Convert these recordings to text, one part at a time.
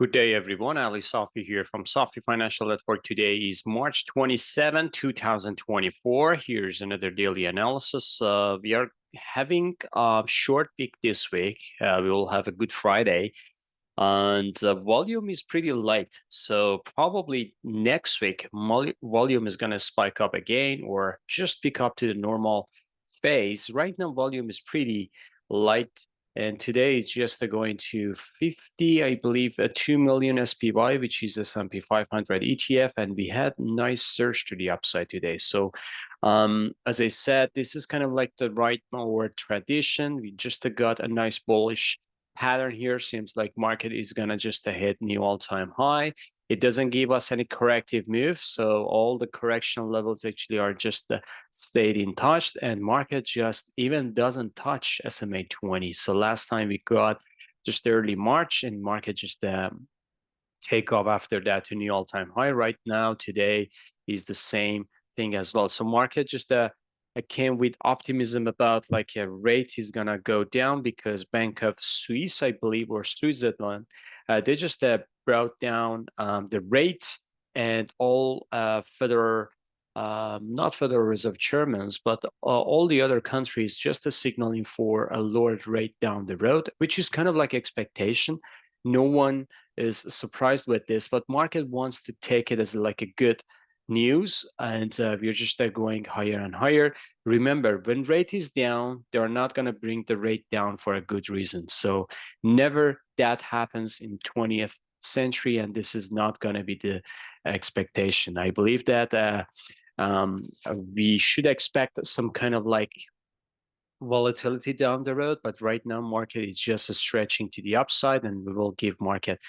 Good day, everyone. Ali Safi here from Safi Financial Network. Today is March 27, 2024. Here's another daily analysis. We are having a short week this week. We will have a Good Friday, and volume is pretty light. So probably next week, volume is going to spike up again or just pick up to the normal phase. Right now, volume is pretty light. And today it's just going to 50, I believe, 2 million SPY, which is S&P 500 ETF. And we had nice surge to the upside today. So as I said, this is kind of like the right or tradition. We just got a nice bullish pattern here. Seems like market is gonna just hit new all-time high. It doesn't give us any corrective move, so all the correction levels actually are just stayed in touch, and market just even doesn't touch SMA 20. So last time we got just early March, and market just take off after that to new all-time high. Right now, today is the same thing as well. So market just I came with optimism about like a rate is gonna go down because Bank of Swiss, I believe, or Switzerland, they just brought down the rate, and all federal, not Federal Reserve chairmans, but all the other countries just signaling for a lowered rate down the road, which is kind of like expectation. No one is surprised with this, but market wants to take it as like a good news, and we're just going higher and higher. Remember, when rate is down, they're not going to bring the rate down for a good reason. So never that happens in 20th century, and this is not going to be the expectation. I believe that um, we should expect some kind of like volatility down the road, but right now market is just stretching to the upside, and we will give market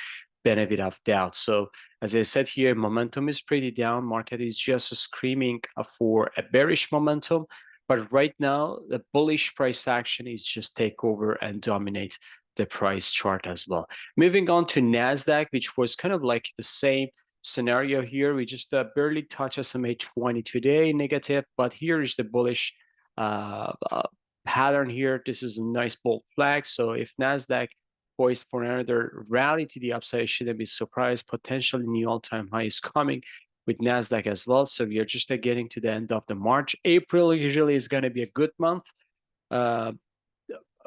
benefit of doubt. So as I said here, momentum is pretty down. Market is just screaming for a bearish momentum, but right now the bullish price action is just take over and dominate the price chart as well. Moving on to Nasdaq, which was kind of like the same scenario here. We just barely touch SMA 20 today, negative, but here is the bullish uh, uh, pattern here. This is a nice bold flag. So if Nasdaq poised for another rally to the upside, shouldn't be surprised. Potentially new all-time high is coming with Nasdaq as well. So we are just getting to the end of the March. April usually is going to be a good month. Uh,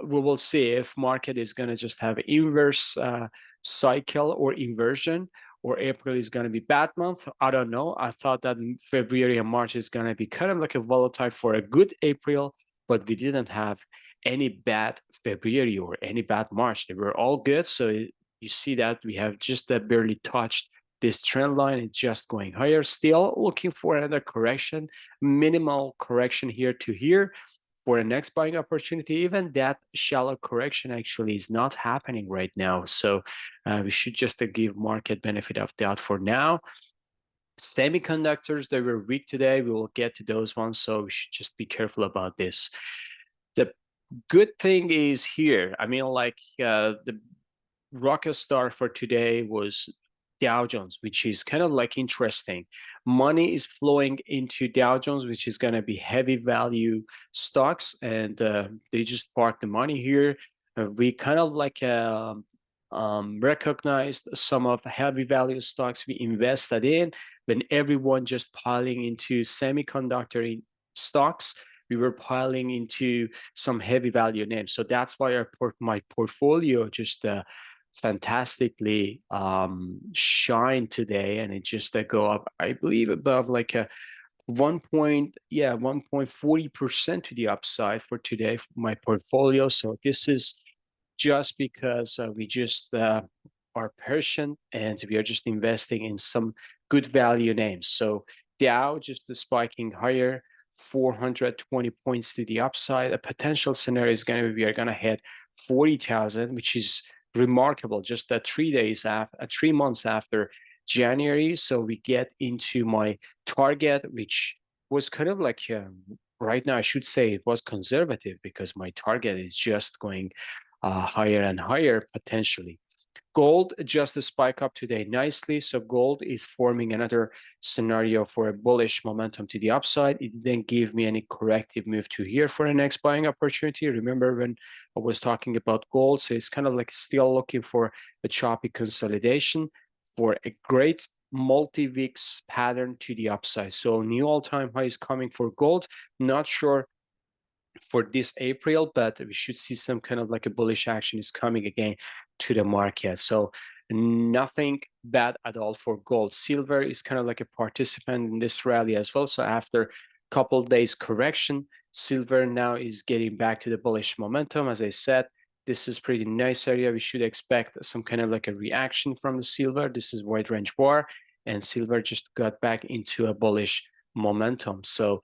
we will see if market is going to just have inverse cycle or inversion, or April is going to be bad month. I don't know. I thought that February and March is going to be kind of like a volatile for a good April, but we didn't have any bad February or any bad March. They were all good. So you see that we have just barely touched this trend line. It's just going higher. Still looking for another correction, minimal correction here to here for the next buying opportunity. Even that shallow correction actually is not happening right now. So we should just give market benefit of doubt for now. Semiconductors, they were weak today. We will get to those ones. So we should just be careful about this. The good thing is here, I mean, like the rocket star for today was Dow Jones, which is kind of like interesting. Money is flowing into Dow Jones, which is going to be heavy value stocks, and they just park the money here. We kind of like recognized some of the heavy value stocks we invested in when everyone just piling into semiconductor stocks. We were piling into some heavy value names, so that's why my portfolio just fantastically shine today, and it just go up, I believe, above like a 1.40% to the upside for today for my portfolio. So this is just because we just are patient, and we are just investing in some good value names. So Dow just spiking higher, 420 points to the upside. A potential scenario is going to be we are going to hit 40,000, which is remarkable. Just 3 months after January. So we get into my target, which was kind of like right now, I should say it was conservative because my target is just going higher and higher potentially. Gold just a spike up today nicely. So gold is forming another scenario for a bullish momentum to the upside. It didn't give me any corrective move to here for a next buying opportunity. Remember when I was talking about gold? So it's kind of like still looking for a choppy consolidation for a great multi-week pattern to the upside. So new all-time high is coming for gold. Not sure for this April, but we should see some kind of like a bullish action is coming again to the market. So nothing bad at all for gold. Silver is kind of like a participant in this rally as well. So after a couple days correction, silver now is getting back to the bullish momentum. As I said, this is pretty nice area. We should expect some kind of like a reaction from the silver. This is wide range bar, and silver just got back into a bullish momentum. So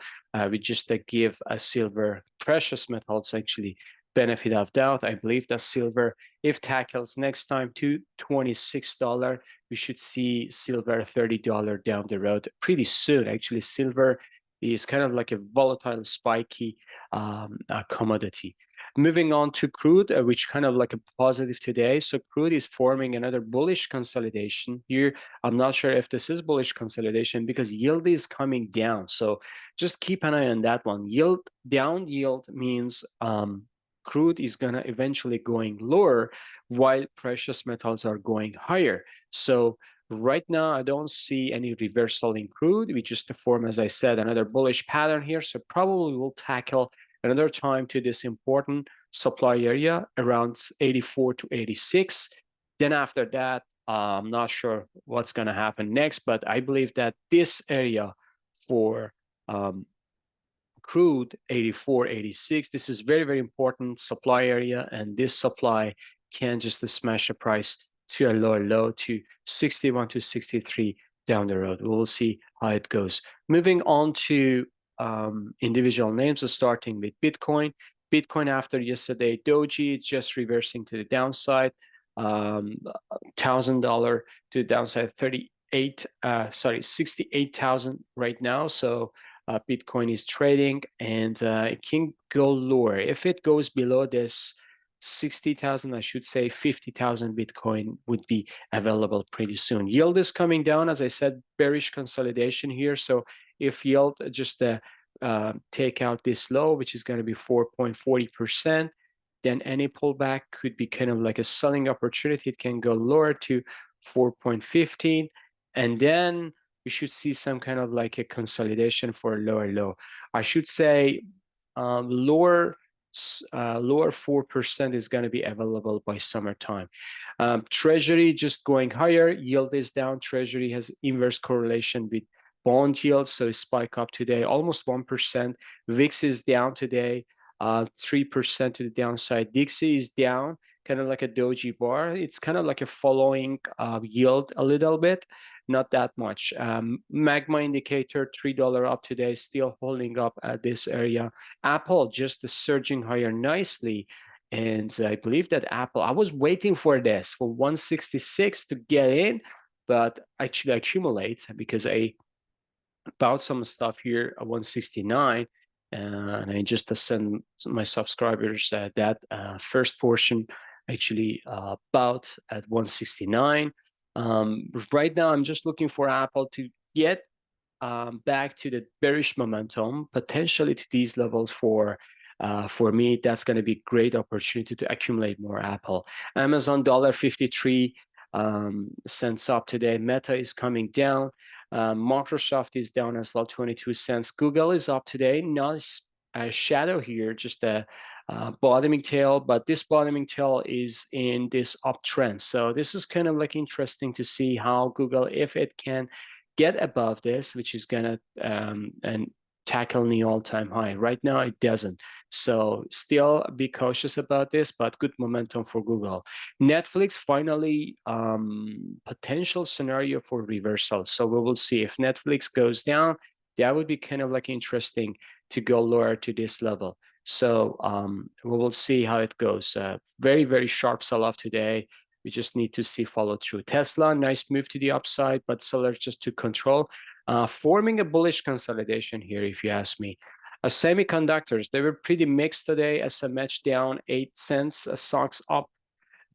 we just give a silver precious metals actually benefit of doubt. I believe that silver, if tackles next time to $26, we should see silver $30 down the road pretty soon. Actually, silver is kind of like a volatile, spiky commodity. Moving on to crude, which kind of like a positive today. So crude is forming another bullish consolidation here. I'm not sure if this is bullish consolidation because yield is coming down. So just keep an eye on that one. Yield down, yield means crude is gonna eventually going lower while precious metals are going higher. So right now, I don't see any reversal in crude. We just form, as I said, another bullish pattern here. So probably we'll tackle another time to this important supply area around 84 to 86. Then after that, I'm not sure what's going to happen next, but I believe that this area for crude 84, 86, this is very, very important supply area, and this supply can just smash the price to a lower low to 61 to 63 down the road. We'll see how it goes. Moving on to individual names, starting with Bitcoin. Bitcoin after yesterday, Doji just reversing to the downside, $1,000 to the downside, 68,000 right now. So Bitcoin is trading, and it can go lower. If it goes below this 60,000, I should say 50,000 Bitcoin would be available pretty soon. Yield is coming down, as I said, bearish consolidation here. So if yield just take out this low, which is going to be 4.40%, then any pullback could be kind of like a selling opportunity. It can go lower to 4.15, and then we should see some kind of like a consolidation for a lower low. I should say lower 4% is going to be available by summertime. Treasury just going higher, yield is down. Treasury has inverse correlation with bond yield, so spike up today, almost 1%. VIX is down today, 3% to the downside. Dixie is down, kind of like a doji bar. It's kind of like a following yield a little bit, not that much. Magma indicator, $3 up today, still holding up at this area. Apple just surging higher nicely. And I believe that Apple, I was waiting for this, for 166 to get in, but actually accumulate because I bought some stuff here at 169, and I just sent my subscribers that first portion actually bought at 169. Right now, I'm just looking for Apple to get back to the bearish momentum, potentially to these levels for me. That's going to be a great opportunity to accumulate more Apple. Amazon $1.53 cents up today. Meta is coming down. Microsoft is down as well, 22 cents. Google is up today. Nice shadow here, just a bottoming tail, but this bottoming tail is in this uptrend. So this is kind of like interesting to see how Google, if it can get above this, which is gonna and tackle the all-time high. Right now, it doesn't. So still be cautious about this, but good momentum for Google. Netflix finally potential scenario for reversal. So we will see if Netflix goes down. That would be kind of like interesting to go lower to this level. So we will see how it goes. Very, very sharp sell-off today. We just need to see follow through. Tesla, nice move to the upside, but sellers just to control. Forming a bullish consolidation here, if you ask me. Semiconductors, they were pretty mixed today. SMH down 8 cents, stocks up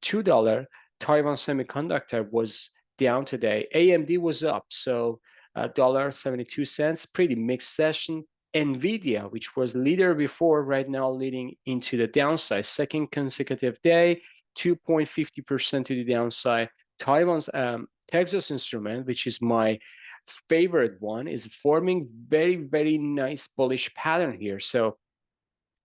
$2. Taiwan Semiconductor was down today. AMD was up, so $1.72, pretty mixed session. Nvidia, which was leader before, right now leading into the downside. Second consecutive day, 2.50% to the downside. Taiwan's Texas Instrument, which is my favorite one, is forming very, very nice bullish pattern here. So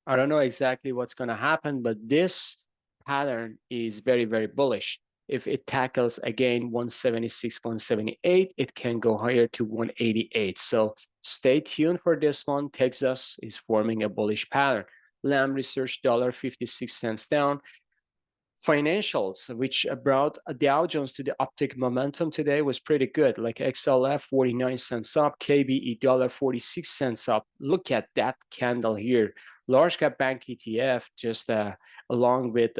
I don't know exactly what's going to happen, but this pattern is very, very bullish. If it tackles again 176, 178, it can go higher to 188. So stay tuned for this one. Texas is forming a bullish pattern. Lam Research $1.56 down. Financials, which brought Dow Jones to the uptick momentum today, was pretty good. Like XLF 49 cents up, KBE $1.46 up. Look at that candle here. Large cap bank ETF, just along with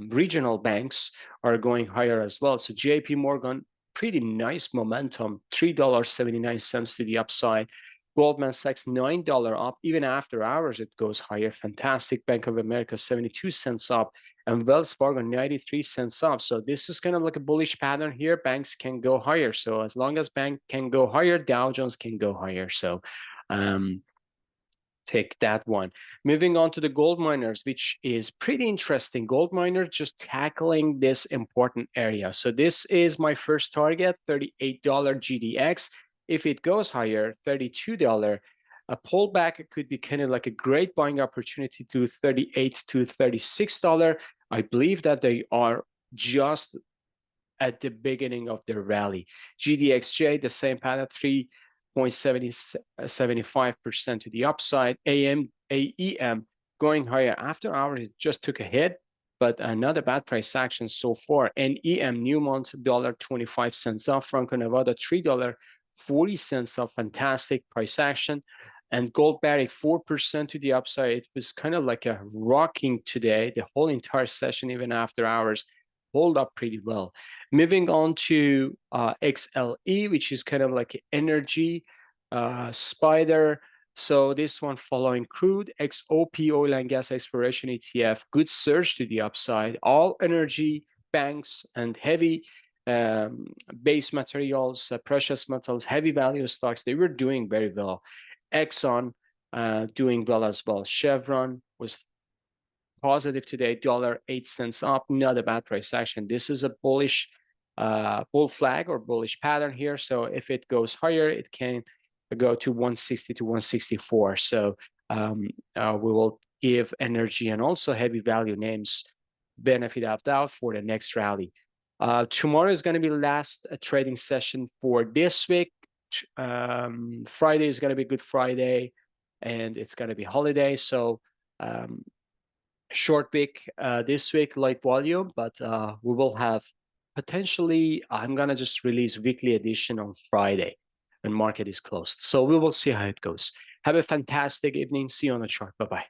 regional banks, are going higher as well. So JP Morgan, pretty nice momentum, $3.79 to the upside. Goldman Sachs, $9 up. Even after hours, it goes higher. Fantastic. Bank of America, 72 cents up. And Wells Fargo, 93 cents up. So this is kind of like a bullish pattern here. Banks can go higher. So as long as bank can go higher, Dow Jones can go higher. So take that one. Moving on to the gold miners, which is pretty interesting. Gold miners just tackling this important area. So this is my first target, $38 GDX. If it goes higher, $32, a pullback could be kind of like a great buying opportunity to $38 to $36. I believe that they are just at the beginning of their rally. GDXJ, the same pattern, 3.75% to the upside. AEM going higher. After hours, it just took a hit, but not a bad price action so far. NEM, Newmont, $1.25 off. Franco-Nevada, $3.40 off. Fantastic price action. And gold Barrick 4% to the upside. It was kind of like a rocking today. The whole entire session, even after hours, hold up pretty well. Moving on to XLE, which is kind of like energy spider. So this one following crude, XOP oil and gas exploration ETF, good surge to the upside. All energy banks and heavy base materials, precious metals, heavy value stocks, they were doing very well. Exxon doing well as well. Chevron was positive today, $1.08 up, not a bad price action. This is a bullish bull flag or bullish pattern here. So if it goes higher, it can go to 160 to 164. So we will give energy and also heavy value names benefit of doubt for the next rally. Tomorrow is going to be last trading session for this week. Friday is going to be Good Friday, and it's going to be holiday. So short week this week, light volume, but we will have potentially, I'm going to just release weekly edition on Friday when market is closed. So we will see how it goes. Have a fantastic evening. See you on the chart. Bye-bye.